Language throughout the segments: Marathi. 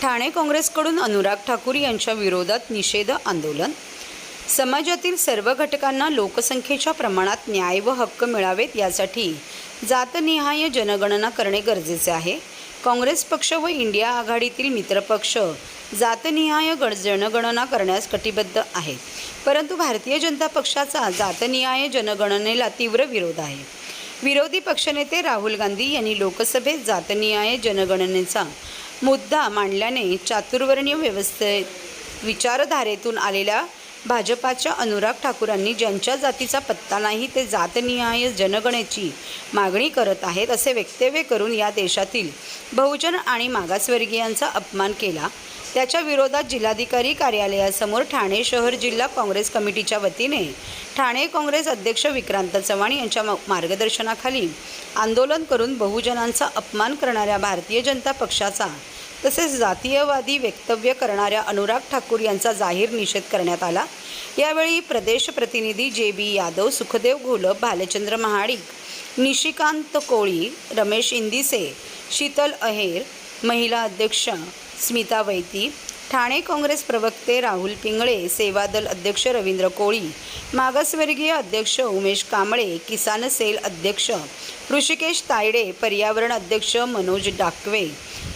ठाणे काँग्रेसकडून अनुराग ठाकूर यांच्या विरोधात निषेध आंदोलन। समाजातील सर्व घटकांना लोकसंख्येच्या प्रमाणात न्याय व हक्क मिळावेत यासाठी जातनिहाय जनगणना करणे गरजेचे आहे। काँग्रेस पक्ष व इंडिया आघाडीतील मित्रपक्ष जातनिहाय जनगणना करण्यास कटिबद्ध आहेत, परंतु भारतीय जनता पक्षाचा जातनिहाय जनगणनेला तीव्र विरोध आहे। विरोधी पक्षनेते राहुल गांधी यांनी लोकसभेत जातनिहाय जनगणनेचा मुद्दा मांडल्याने चातुर्वर्णीय व्यवस्थेत विचारधारेतून आलेल्या भाजपाच्या अनुराग ठाकूरांनी ज्यांच्या जातीचा पत्ता नाही ते जातनिहाय जनगणनेची मागणी करत आहेत असे वक्तव्य करून या देशातील बहुजन आणि मागासवर्गीयांचा अपमान केला। त्याच्या विरोधात जिल्हाधिकारी कार्यालयासमोर ठाणे शहर जिल्हा काँग्रेस कमिटीच्या वतीने ठाणे काँग्रेस अध्यक्ष विक्रांत चव्हाण यांच्या मार्गदर्शनाखाली आंदोलन करून बहुजनांचा अपमान करणाऱ्या भारतीय जनता पक्षाचा तसेच जातीयवादी वक्तव्य करणाऱ्या अनुराग ठाकूर यांचा जाहीर निषेध करण्यात आला। यावेळी प्रदेश प्रतिनिधी जे.बी. यादव, सुखदेव घोलप, भालचंद्र महाडिक, निशिकांत कोळी, रमेश इंदिसे, शीतल अहेर, महिला अध्यक्ष स्मिता वैती, ठाणे काँग्रेस प्रवक्ते राहुल पिंगळे, सेवादल अध्यक्ष रवींद्र कोळी, मागासवर्गीय अध्यक्ष उमेश कांबळे, किसान सेल अध्यक्ष ऋषिकेश तायडे, पर्यावरण अध्यक्ष मनोज डाकवे,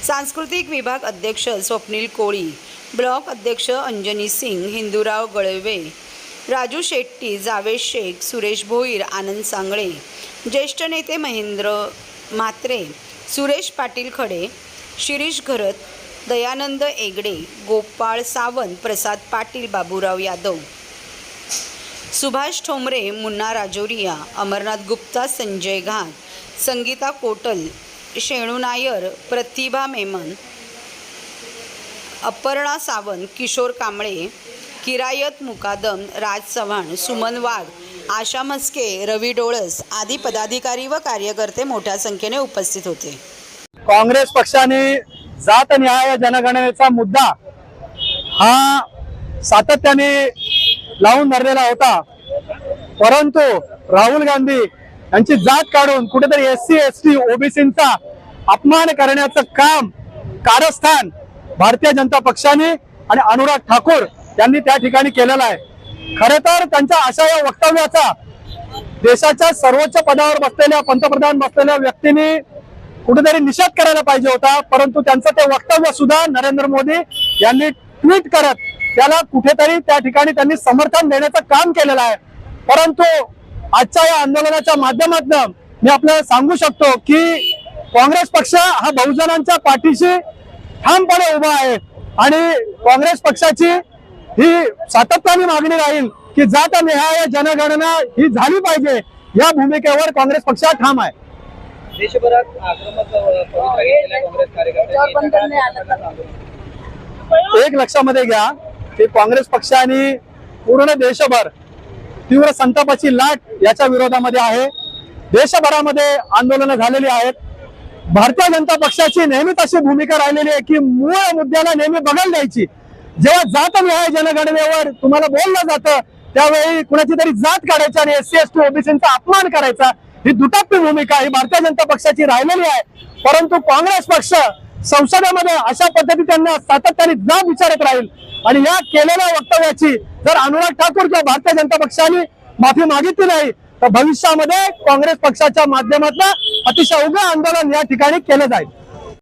सांस्कृतिक विभाग अध्यक्ष स्वप्नील कोळी, ब्लॉक अध्यक्ष अंजनी सिंग, हिंदूराव गळवे, राजू शेट्टी, जावेद शेख, सुरेश भोईर, आनंद सांगळे, ज्येष्ठ नेते महेंद्र म्हात्रे, सुरेश पाटील खडे, शिरीष घरत, दयानंद एगडे, गोपाळ सावंत, प्रसाद पाटील, बाबूराव यादव, सुभाष ठोंबरे, मुन्ना राजोरिया, अमरनाथ गुप्ता, संजय घात, संगीता कोटल, शेणू नायर, प्रतिभा मेमन, अपर्णा सावंत, किशोर कांबळे, किरायत मुकादम, राज चव्हाण, सुमन वाघ, आशा म्हस्के, रवी डोळस आदी पदाधिकारी व कार्यकर्ते मोठ्या संख्येने उपस्थित होते। काँग्रेस पक्षाने जातनिहाय जनगणनेचा मुद्दा हा सातत्याने लावून धरलेला होता, परंतु राहुल गांधी यांची जात काढून कुठेतरी SC ST ओबीसींचा अपमान करण्याचं कारस्थान भारतीय जनता पक्षाने आणि अनुराग ठाकूर यांनी त्या ठिकाणी केलेलं आहे। खरं तर त्यांच्या अशा या वक्तव्याचा देशाच्या सर्वोच्च पदावर बसलेल्या पंतप्रधान बसलेल्या व्यक्तींनी कुठेतरी निषेध करायला पाहिजे होता, परंतु त्यांचं ते वक्तव्य सुद्धा नरेंद्र मोदी यांनी ट्विट करत त्याला कुठेतरी त्या ठिकाणी त्यांनी समर्थन देण्याचं काम केलेलं आहे। परंतु आजच्या या आंदोलनाच्या माध्यमातून मी आपल्याला सांगू शकतो की काँग्रेस पक्ष हा बहुजनांच्या पाठीशी ठामपणे उभा आहे आणि काँग्रेस पक्षाची ही सातत्याने मागणी राहील की जातनिहाय जनगणना ही झाली पाहिजे, या भूमिकेवर काँग्रेस पक्ष ठाम आहे। देशभरात आक्रमक काँग्रेस कार्यकर्ते एक लक्षामध्ये घ्या की काँग्रेस पक्षाने पूर्ण देशभर तीव्र संतापाची लाट याच्या विरोधामध्ये आहे। देशभरामध्ये आंदोलनं झालेली आहेत। भारतीय जनता पक्षाची नेहमीच अशी भूमिका राहिलेली आहे की मूळ मुद्द्याला नेहमी बगल द्यायची। जेव्हा जातनिहाय जनगणनेवर तुम्हाला बोललं जातं त्यावेळी कुणाची तरी जात काढायची आणि SC ST ओबीसींचा अपमान करायचा, ही दुटप्पी भूमिका ही भारतीय जनता पक्षाची राहिलेली आहे। परंतु काँग्रेस पक्ष संसदेमध्ये अशा पद्धती त्यांना सातत्याने जाब विचारत राहील आणि या केलेल्या वक्तव्याची जर अनुराग ठाकूर किंवा भारतीय जनता पक्षाने माफी मागितली नाही तर भविष्यामध्ये काँग्रेस पक्षाच्या माध्यमातून अतिशय उग्र आंदोलन या ठिकाणी केलं जाईल।